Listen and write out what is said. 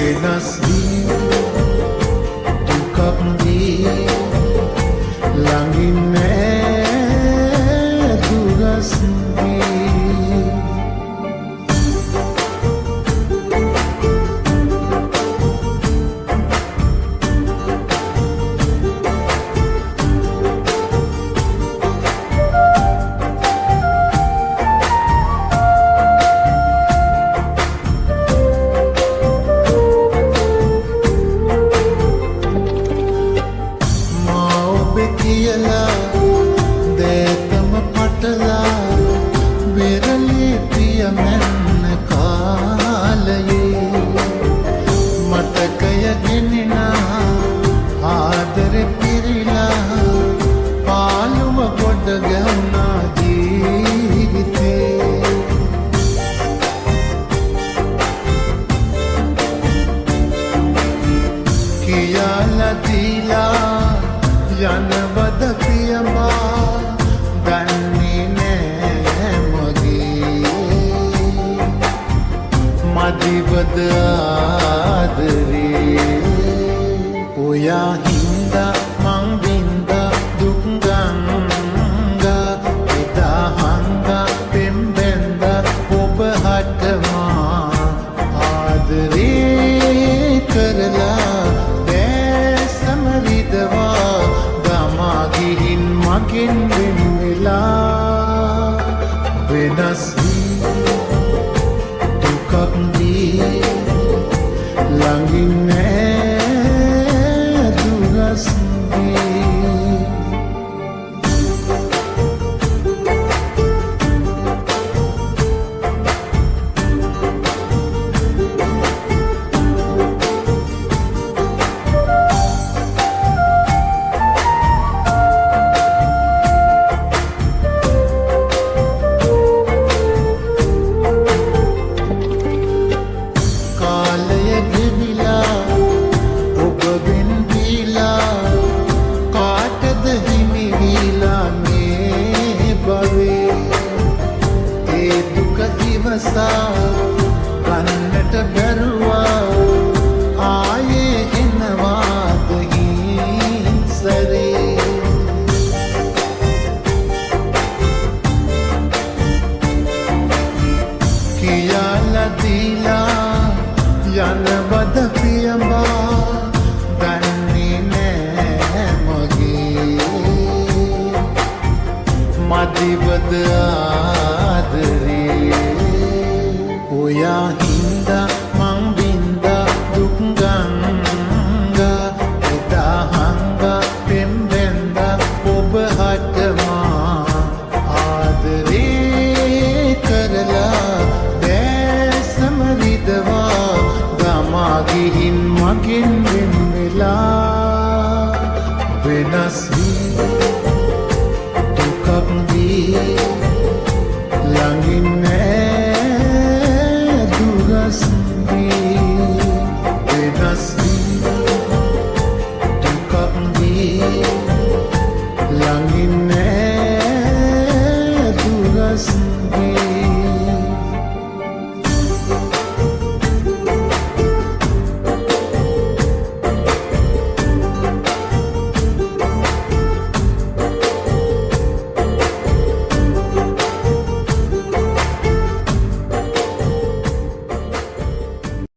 වෙනස් වී දුකක් දී ළඟින් නෑ දුරස් වී කියලා දේතම පටලා වෙරළේ ප්‍රිය මැන්න කාලයේ මතකය ගෙනෙනා ආදරෙ පිරිලා පාළුව ගොඩ ගැවුනා ජීවිතේ කියලා දීලා යනවද පියඹා දන්නේ නෑ මගේ මදිවද ආදරේ ඔයා හින්දා මං වින්දා දුක් ගංගා එදා හංගා පෙම්බෙන්දා ඔබ හටමා ආදරේ කරලා දැසමරිදවා ගිහින් මගෙන් වෙන් වෙලා වෙනස් වී දුකක් දී ළඟින් නෑ දුරස් වී කන්නට බැරුවා ආයේ එනවාද හිංසරේ කියලා දීලා යනවද පියඹා දන්නේ නෑ මගේ මදිවද ආදරේ ඔයා හින්දා මං වින්දා දුක් ගංගා එදා හංගා පෙම්බෙන්දා ඔබ හටමා ආදරේ කරලා දැසමරිදවා ගමා ගිහින් මගෙන් වෙන් වෙලා වෙනස් වී දුකක් දී